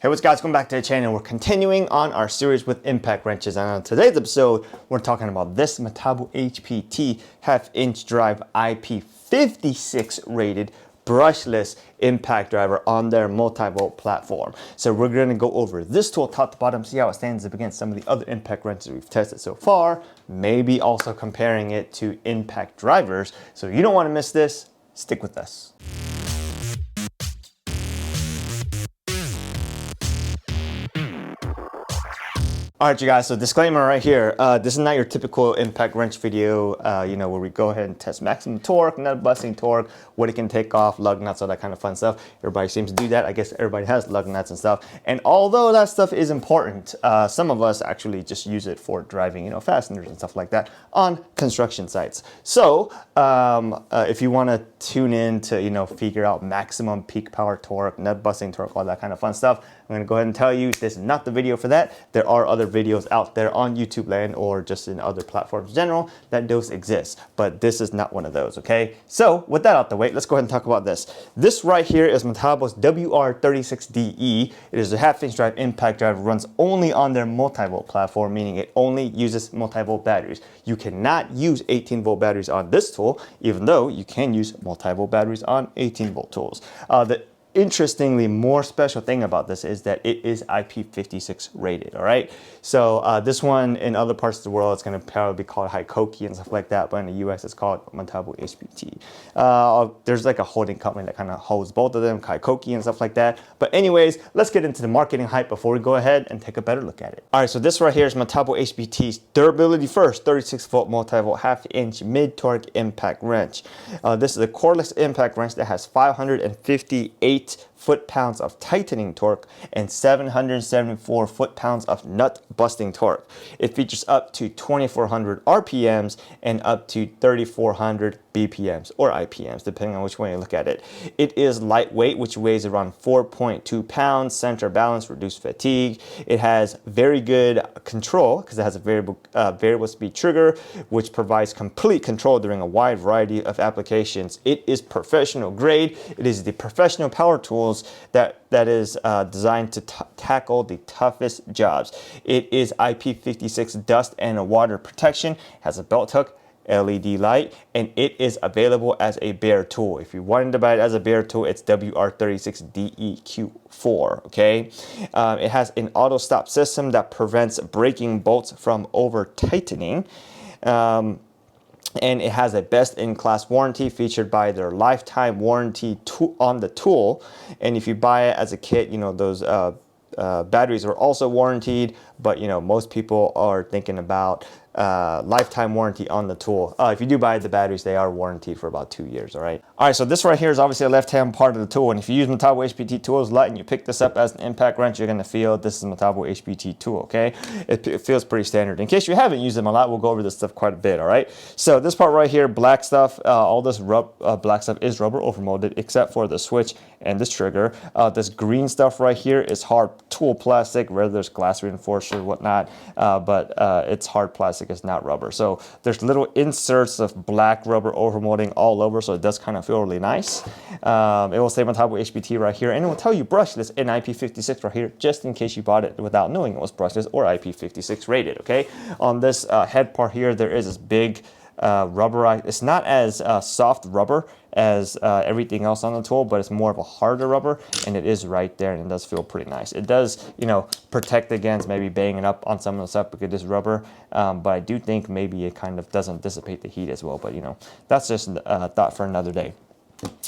Hey, what's guys, welcome back to the channel. We're continuing on our series with impact wrenches, and on today's episode we're talking about this Metabo HPT half-inch drive IP56 rated brushless impact driver on their multi-volt platform. So we're going to go over this tool top to bottom, see how it stands up against some of the other impact wrenches we've tested so far, maybe also comparing it to impact drivers. So you don't want to miss this. Stick with us. All right, you guys, so disclaimer right here. This is not your typical impact wrench video, where we go ahead and test maximum torque, nut busting torque, what it can take off, lug nuts, all that kind of fun stuff. Everybody seems to do that. I guess everybody has lug nuts and stuff. And although that stuff is important, some of us actually just use it for driving, fasteners and stuff like that on construction sites. So if you want to tune in to, figure out maximum peak power torque, nut busting torque, all that kind of fun stuff, I'm going to go ahead and tell you this is not the video for that. There are other videos out there on YouTube land or just in other platforms in general that those exist, but this is not one of those, okay? So with that out the way, let's go ahead and talk about this. This right here is Metabo's WR36DE. It is a half-inch drive impact drive, runs only on their multi-volt platform, meaning it only uses multi-volt batteries. You cannot use 18-volt batteries on this tool, even though you can use multi-volt batteries on 18-volt tools. The interestingly more special thing about this is that it is IP56 rated. All right, so this one in other parts of the world it's going to probably be called Hikoki and stuff like that, but in the US it's called Metabo HPT. There's like a holding company that kind of holds both of them, Hikoki and stuff like that. But anyways, let's get into the marketing hype before we go ahead and take a better look at it. All right, so this right here is Metabo HPT's durability first 36-volt multi-volt half-inch mid-torque impact wrench. This is a cordless impact wrench that has 558 foot-pounds of tightening torque and 774 foot-pounds of nut busting torque. It features up to 2400 RPMs and up to 3400 BPMs or IPMs, depending on which way you look at it. It is lightweight, which weighs around 4.2 pounds, center balance, reduced fatigue. It has very good control because it has a variable speed trigger, which provides complete control during a wide variety of applications. It is professional grade. It is the professional power tools that is designed to tackle the toughest jobs. It is IP56 dust and water protection, has a belt hook, LED light, and it is available as a bare tool. If you wanted to buy it as a bare tool, it's WR36DE Q4, okay? It has an auto stop system that prevents breaking bolts from over tightening. And it has a best-in-class warranty featured by their lifetime warranty on the tool. And if you buy it as a kit, those batteries are also warranted, but most people are thinking about lifetime warranty on the tool. If you do buy the batteries, they are warranted for about 2 years. All right, so this right here is obviously a left-hand part of the tool, and if you use Metabo HPT tools a lot and you pick this up as an impact wrench, you're going to feel this is a Metabo HPT tool. Okay, it feels pretty standard. In case you haven't used them a lot, we'll go over this stuff quite a bit. All right, so this part right here, black stuff, all this black stuff is rubber overmolded except for the switch and this trigger. This green stuff right here is hard tool plastic, whether there's glass reinforced or whatnot, but it's hard plastic, it's not rubber. So there's little inserts of black rubber overmolding all over, so it does kind of feel really nice. It will say Metabo HPT right here, and it will tell you brushless and IP56 right here, just in case you bought it without knowing it was brushless or IP56 rated. Okay, on this head part here, there is this big rubberized. It's not as soft rubber as everything else on the tool, but it's more of a harder rubber, and it is right there, and it does feel pretty nice. It does, protect against maybe banging up on some of the stuff because it's rubber, but I do think maybe it kind of doesn't dissipate the heat as well, but that's just a thought for another day.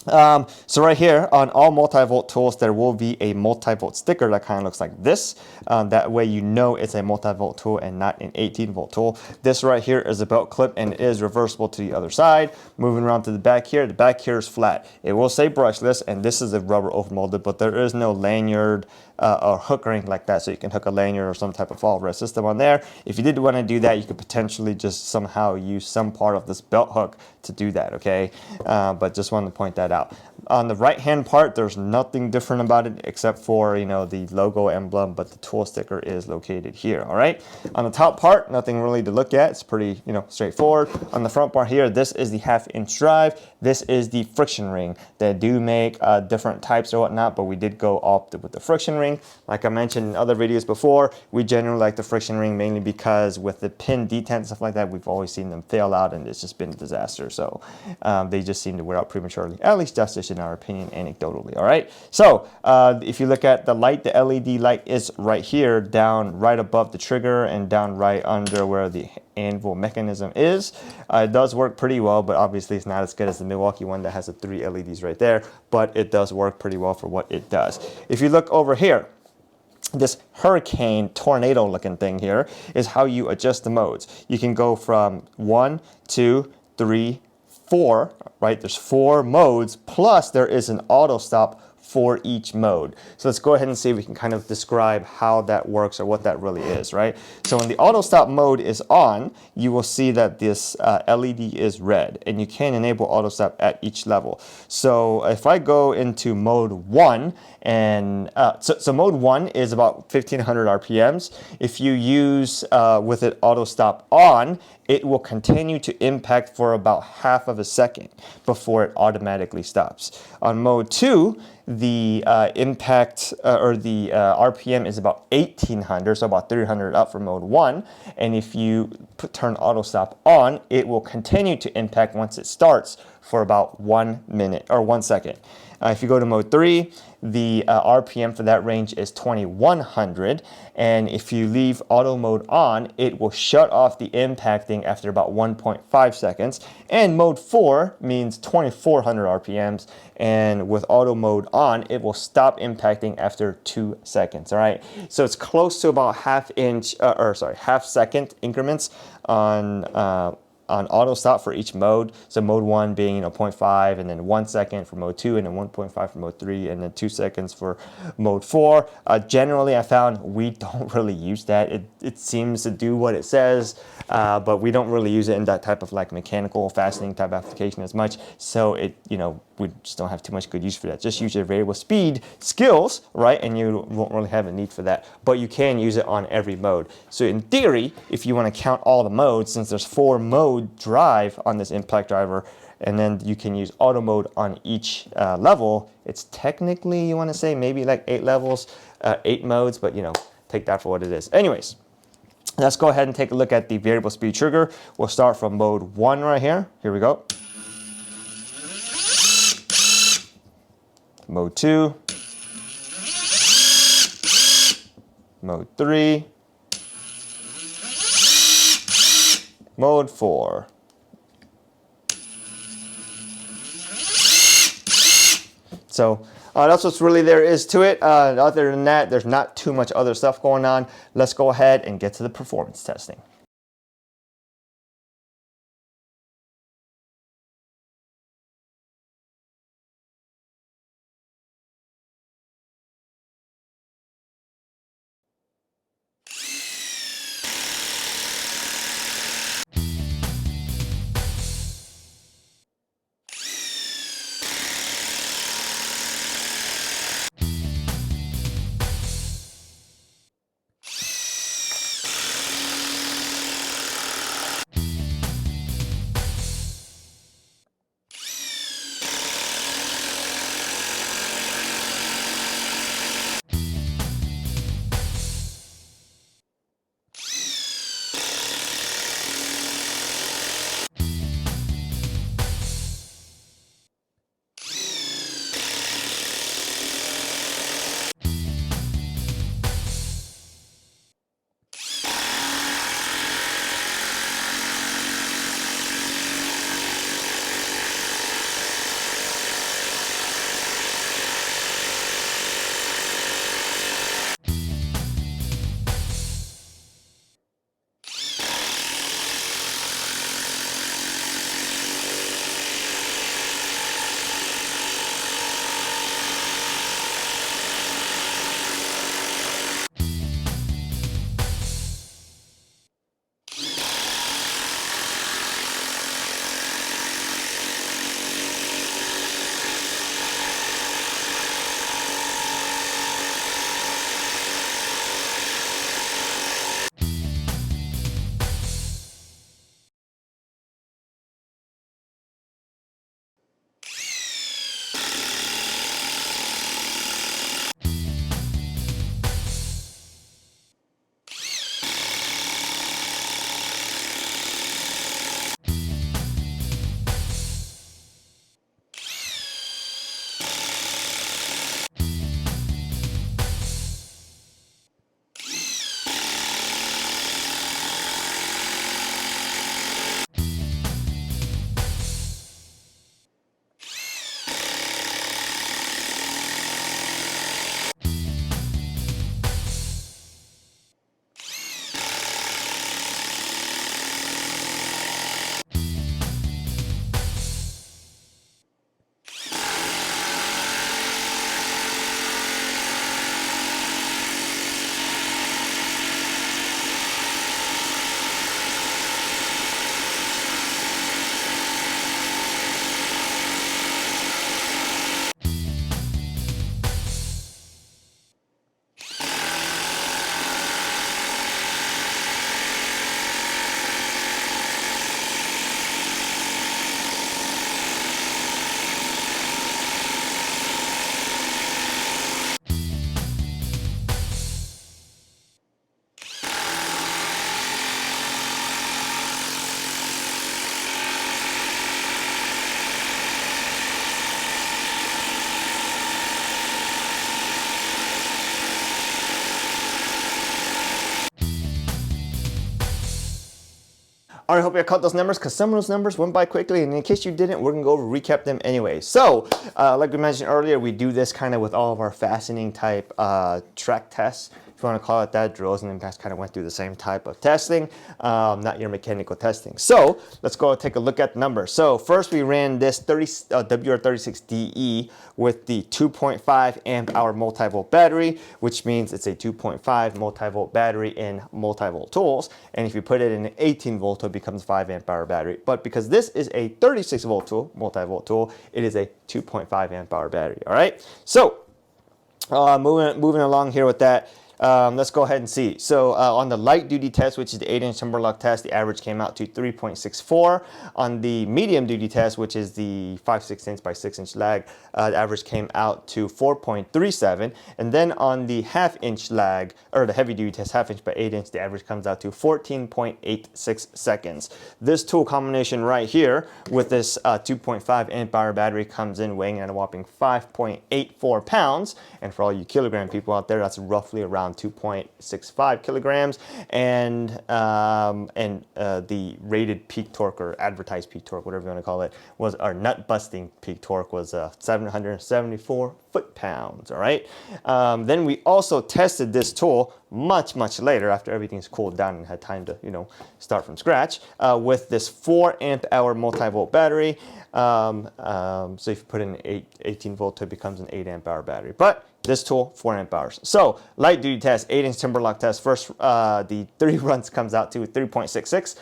So right here on all multi-volt tools, there will be a multi-volt sticker that kind of looks like this. That way it's a multi-volt tool and not an 18-volt tool. This right here is a belt clip, and it is reversible to the other side. Moving around to the back here is flat. It will say brushless, and this is a rubber overmolded, but there is no lanyard or hook or anything like that, so you can hook a lanyard or some type of fall rest system on there. If you did want to do that, you could potentially just somehow use some part of this belt hook to do that, okay? But just wanted to point that out. On the right hand part, there's nothing different about it except for the logo emblem, but the tool sticker is located here. All right, on the top part, nothing really to look at. It's pretty straightforward. On the front part here, this is the half-inch drive. This is the friction ring. They do make different types or whatnot, but we did go off with the friction ring. ring. Like I mentioned in other videos before, we generally like the friction ring mainly because with the pin detent and stuff like that, we've always seen them fail out and it's just been a disaster. So they just seem to wear out prematurely. At least that's just in our opinion, anecdotally. All right. So if you look at the light, the LED light is right here, down right above the trigger and down right under where the anvil mechanism is. It does work pretty well, but obviously it's not as good as the Milwaukee one that has the 3 LEDs right there, but it does work pretty well for what it does. If you look over here, this hurricane tornado looking thing here is how you adjust the modes. You can go from 1, 2, 3, 4, right? There's 4 modes, plus there is an auto stop for each mode. So let's go ahead and see if we can kind of describe how that works or what that really is, right? So when the auto stop mode is on, you will see that this LED is red, and you can enable auto stop at each level. So if I go into mode 1, and so mode 1 is about 1500 RPMs. If you use with it auto stop on, it will continue to impact for about half of a second before it automatically stops. On mode 2, the impact or the RPM is about 1800, so about 300 up from mode 1. And if you turn auto stop on, it will continue to impact once it starts for about 1 minute or 1 second. If you go to mode 3, the RPM for that range is 2100, and if you leave auto mode on, it will shut off the impacting after about 1.5 seconds. And mode 4 means 2400 RPMs, and with auto mode on, it will stop impacting after 2 seconds. All right, so it's close to about half second increments on auto stop for each mode. So mode 1 being 0.5, and then 1 second for mode 2, and then 1.5 for mode 3, and then 2 seconds for mode 4. Generally, I found we don't really use that. It seems to do what it says, but we don't really use it in that type of like mechanical fastening type application as much. So we just don't have too much good use for that. Just use your variable speed skills, right? And you won't really have a need for that. But you can use it on every mode. So in theory, if you want to count all the modes, since there's 4 mode drive on this impact driver, and then you can use auto mode on each level, it's technically, you want to say maybe like 8 levels, 8 modes, but take that for what it is. Anyways, let's go ahead and take a look at the variable speed trigger. We'll start from mode 1 right here. Here we go. Mode 2, mode 3, mode 4. So that's what's really there is to it. Other than that, there's not too much other stuff going on. Let's go ahead and get to the performance testing. All right, hope you caught those numbers because some of those numbers went by quickly. And in case you didn't, we're going to go over recap them anyway. So, like we mentioned earlier, we do this kind of with all of our fastening type track tests. If you want to call it that, drills and impacts kind of went through the same type of testing, not your mechanical testing. So let's go take a look at the numbers. So first we ran this WR36DE with the 2.5 amp hour multi-volt battery, which means it's a 2.5 multi-volt battery in multi-volt tools. And if you put it in an 18 volt, it becomes 5 amp hour battery. But because this is a 36 volt tool, multi-volt tool, it is a 2.5 amp hour battery. All right. So moving along here with that. Let's go ahead and see. So on the light duty test, which is the 8-inch timber lock test, the average came out to 3.64. On the medium duty test, which is the 5/16 by 6-inch lag, the average came out to 4.37. And then on the half-inch lag, or the heavy duty test, half-inch by 8-inch, the average comes out to 14.86 seconds. This tool combination right here with this 2.5 amp hour battery comes in weighing at a whopping 5.84 pounds. And for all you kilogram people out there, that's roughly around 2.65 kilograms, and the rated peak torque or advertised peak torque, whatever you want to call it, was our nut busting peak torque was 774 foot-pounds. All right. Then we also tested this tool much later after everything's cooled down and had time to start from scratch with this 4 amp hour multi-volt battery. So if you put in 18 volt, it becomes an 8 amp hour battery. But this tool, 4 amp hours. So light duty test, 8-inch timber lock test. First, the 3 runs comes out to 3.66.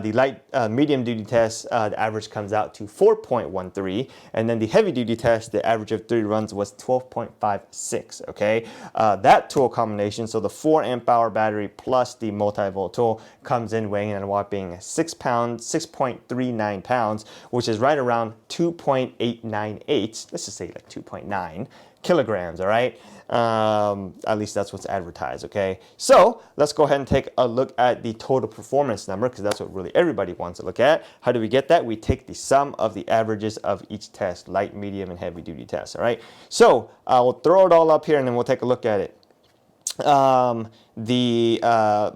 The light medium duty test, the average comes out to 4.13. And then the heavy duty test, the average of 3 runs was 12.56. Okay, that tool combination, so the 4 amp hour battery plus the multi-volt tool, comes in weighing in a whopping 6 pounds, 6.39 pounds, which is right around 2.898. Let's just say like 2.9 kilograms. All right, at least that's what's advertised. Okay, so let's go ahead and take a look at the total performance number, because that's what really everybody wants to look at. How do we get that? We take the sum of the averages of each test, light, medium, and heavy duty tests. All right, so we'll throw it all up here and then we'll take a look at it. The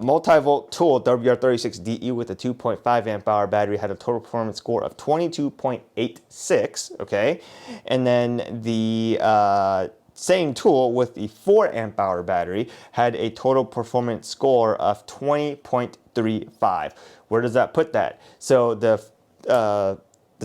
multi-volt tool WR36DE with a 2.5 amp hour battery had a total performance score of 22.86. Okay, and then the same tool with the 4 amp hour battery had a total performance score of 20.35. Where does that put that? So the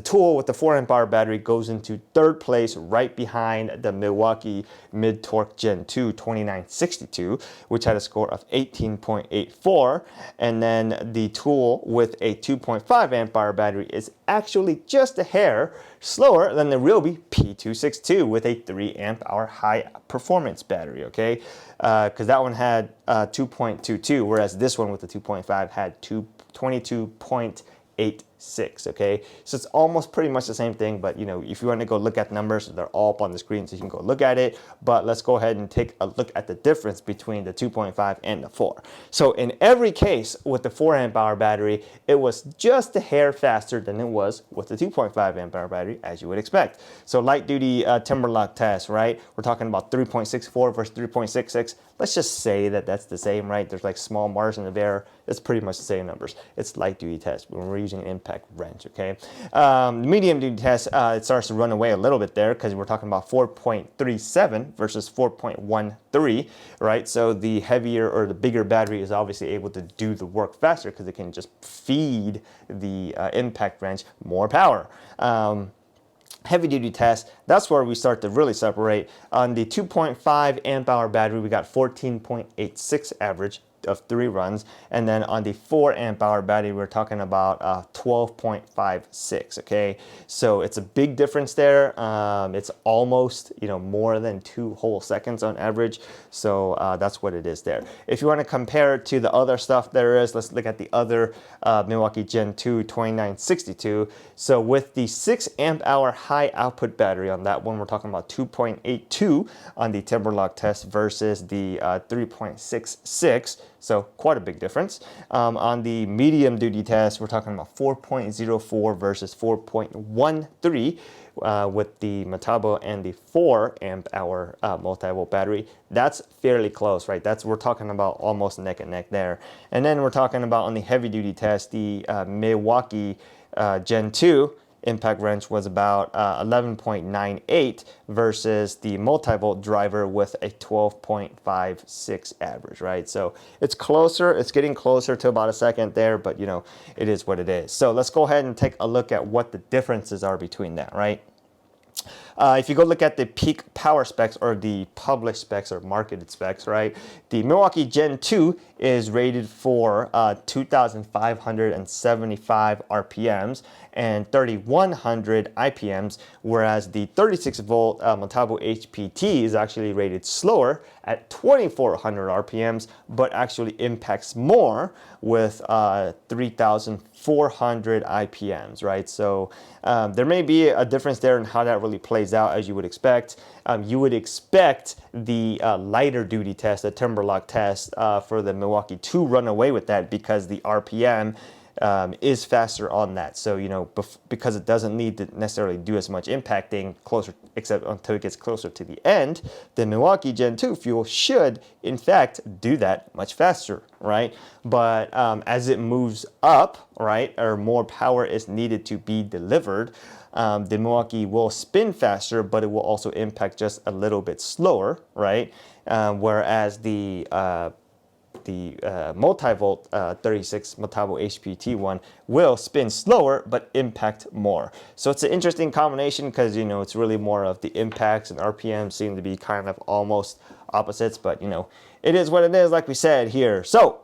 tool with the 4 amp hour battery goes into 3rd place, right behind the Milwaukee Mid-Torque Gen 2 2962, which had a score of 18.84. And then the tool with a 2.5 amp hour battery is actually just a hair slower than the Ryobi P262 with a 3 amp hour high performance battery. Okay, because that one had 2.22, whereas this one with the 2.5 had 22.86. Okay, so it's almost pretty much the same thing, but if you want to go look at numbers, they're all up on the screen, so you can go look at it. But let's go ahead and take a look at the difference between the 2.5 and the 4. So in every case with the 4 amp hour battery, it was just a hair faster than it was with the 2.5 amp hour battery, as you would expect. So light duty timber lock test, right? We're talking about 3.64 versus 3.66. Let's just say that that's the same, right? There's like small margin of error. It's pretty much the same numbers. It's light duty test when we're using an impact wrench. Okay, medium duty test, it starts to run away a little bit there because we're talking about 4.37 versus 4.13, right? So the heavier or the bigger battery is obviously able to do the work faster because it can just feed the impact wrench more power. Heavy duty test, that's where we start to really separate. On the 2.5 amp hour battery, we got 14.86 average of 3 runs, and then on the 4 amp hour battery, we're talking about 12.56. Okay, so it's a big difference there. It's almost more than 2 whole seconds on average. So that's what it is there. If you want to compare it to the other stuff there is, let's look at the other Milwaukee Gen 2 2962. So with the 6 amp hour high output battery on that one, we're talking about 2.82 on the timber lock test versus the 3.66. So quite a big difference. On the medium duty test, we're talking about 4.04 versus 4.13, with the Metabo and the 4 amp hour multi-volt battery, that's fairly close, right? We're talking about almost neck and neck there. And then we're talking about on the heavy duty test, the Milwaukee Gen 2 impact wrench was about 11.98 versus the multi-volt driver with a 12.56 average, right? So it's closer, it's getting closer to about a second there, but you know, it is what it is. So let's go ahead and take a look at what the differences are between that, right? If you go look at the peak power specs or the published specs or marketed specs, right? The Milwaukee Gen 2 is rated for 2,575 RPMs and 3,100 IPMs, whereas the 36 volt Metabo HPT is actually rated slower at 2,400 RPMs, but actually impacts more with 3,400 IPMs, right? So there may be a difference there in how that really plays out, as you would expect. You would expect the lighter duty test, the Timberlock test for the Milwaukee to run away with that because the RPM is faster on that. So, you know, because it doesn't need to necessarily do as much impacting closer, except until it gets closer to the end, the Milwaukee Gen 2 fuel should, in fact, do that much faster, right? But as it moves up, right, or more power is needed to be delivered, the Milwaukee will spin faster, but it will also impact just a little bit slower, right? Whereas the multi-volt 36 Metabo HPT one will spin slower but impact more. So it's an interesting combination because, you know, it's really more of the impacts, and RPM seem to be kind of almost opposites, but you know, it is what it is, like we said here. So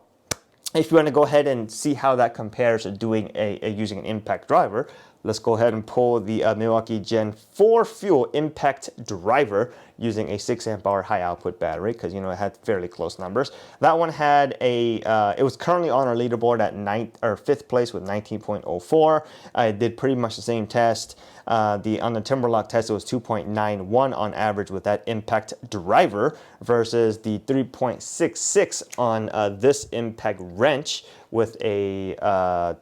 if you want to go ahead and see how that compares to doing using an impact driver, let's go ahead and pull the Milwaukee Gen 4 fuel impact driver using a 6 amp hour high output battery, because, you know, it had fairly close numbers. That one had a, it was currently on our leaderboard at 5th place with 19.04. I did pretty much the same test. On the Timberlock test, it was 2.91 on average with that impact driver versus the 3.66 on this impact wrench with a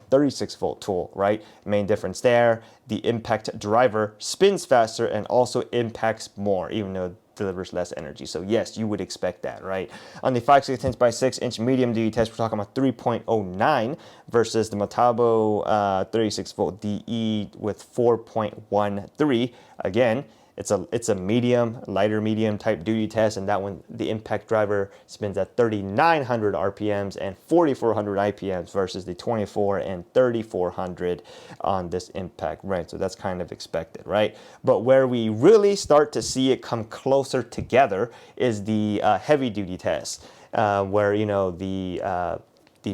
36 volt tool, right? Main difference there, the impact driver spins faster and also impacts more, even though it delivers less energy. So yes, you would expect that, right? On the 5/16 by 6 inch medium duty test, we're talking about 3.09 versus the Metabo 36 volt DE with 4.13. Again, it's a medium, lighter medium type duty test, and that one, the impact driver spins at 3,900 RPMs and 4,400 IPMs versus the 24 and 3,400 on this impact wrench. So that's kind of expected, right? But where we really start to see it come closer together is the heavy duty test, where, you know, the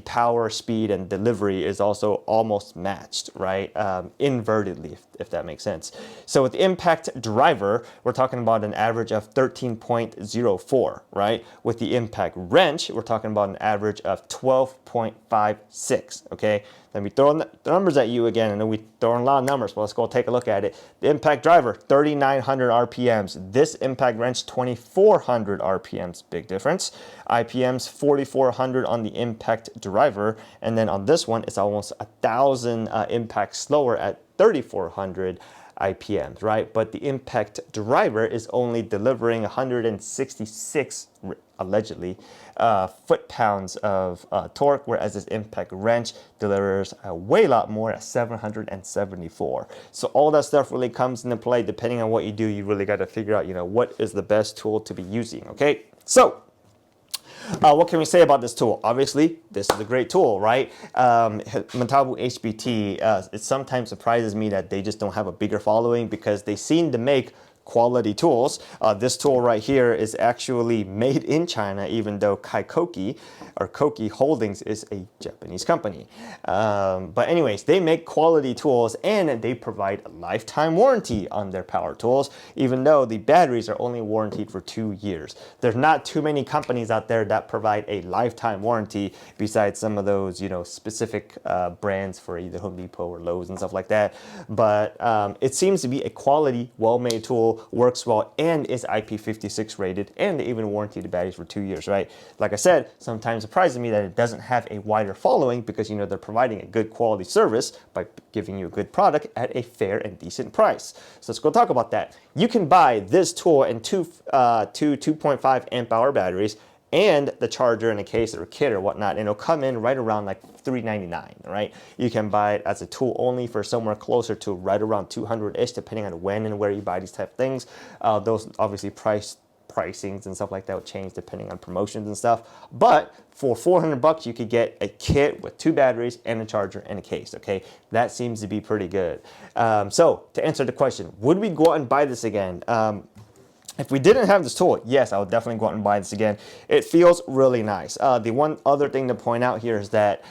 power, speed, and delivery is also almost matched, right? Invertedly, if that makes sense. So with the impact driver, we're talking about an average of 13.04, right? With the impact wrench, we're talking about an average of 12.56, okay? Let me throw the numbers at you again. I know we throwing a lot of numbers, but let's go take a look at it. The impact driver, 3,900 RPMs. This impact wrench, 2,400 RPMs. Big difference. IPMs, 4,400 on the impact driver. And then on this one, it's almost 1,000 impacts slower at 3,400 IPMs, right? But the impact driver is only delivering 166, allegedly, foot-pounds of torque, whereas this impact wrench delivers a way lot more at 774. So all that stuff really comes into play. Depending on what you do, you really got to figure out, you know, what is the best tool to be using, okay? So what can we say about this tool? Obviously, this is a great tool, right? Metabo HPT, it sometimes surprises me that they just don't have a bigger following because they seem to make quality tools. This tool right here is actually made in China, even though Hikoki or Koki Holdings is a Japanese company. But anyways, they make quality tools and they provide a lifetime warranty on their power tools, even though the batteries are only warranted for 2 years. There's not too many companies out there that provide a lifetime warranty besides some of those, you know, specific brands for either Home Depot or Lowe's and stuff like that. But it seems to be a quality, well-made tool. tool works well and is IP56 rated, and they even warranty the batteries for 2 years, right? Like I said, sometimes surprising me that it doesn't have a wider following because, you know, they're providing a good quality service by giving you a good product at a fair and decent price. So let's go talk about that. You can buy this tool and two 2.5 amp hour batteries and the charger and a case or a kit or whatnot, and it'll come in right around like $399, right? You can buy it as a tool only for somewhere closer to right around 200-ish, depending on when and where you buy these type of things. Those obviously pricings and stuff like that will change depending on promotions and stuff. But for 400 bucks, you could get a kit with 2 batteries and a charger and a case, okay? That seems to be pretty good. So to answer the question, would we go out and buy this again? If we didn't have this tool, yes, I would definitely go out and buy this again. It feels really nice. The one other thing to point out here is that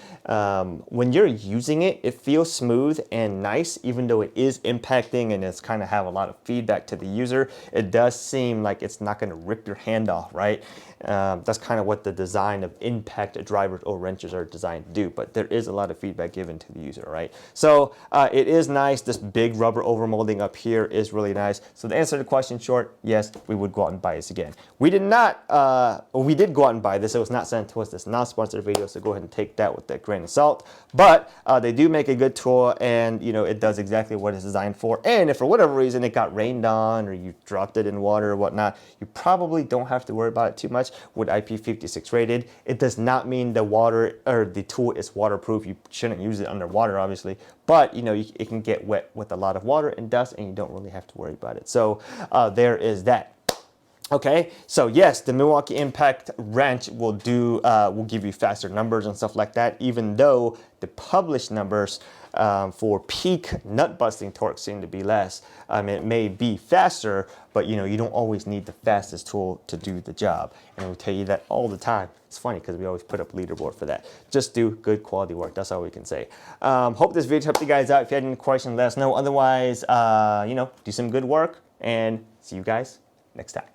when you're using it, it feels smooth and nice, even though it is impacting and it's kind of have a lot of feedback to the user. It does seem like it's not going to rip your hand off, right? That's kind of what the design of impact drivers or wrenches are designed to do, but there is a lot of feedback given to the user, right? So it is nice. This big rubber overmolding up here is really nice. So to answer the question short, yes, we would go out and buy this again. We did not, we did go out and buy this. It was not sent to us. This non-sponsored video, so go ahead and take that with that grain of salt. But they do make a good tool, and you know, it does exactly what it's designed for. And if for whatever reason it got rained on or you dropped it in water or whatnot, you probably don't have to worry about it too much. With IP56 rated, it does not mean the water or the tool is waterproof. You shouldn't use it underwater, obviously, but you know, it can get wet with a lot of water and dust, and you don't really have to worry about it. So there is that. Okay, so yes, the Milwaukee Impact wrench will give you faster numbers and stuff like that, even though the published numbers for peak nut busting torque seem to be less. It may be faster, but you know, you don't always need the fastest tool to do the job. And we tell you that all the time. It's funny because we always put up leaderboard for that. Just do good quality work. That's all we can say. Hope this video helped you guys out. If you had any questions, let us know. Otherwise, you know, do some good work, and see you guys next time.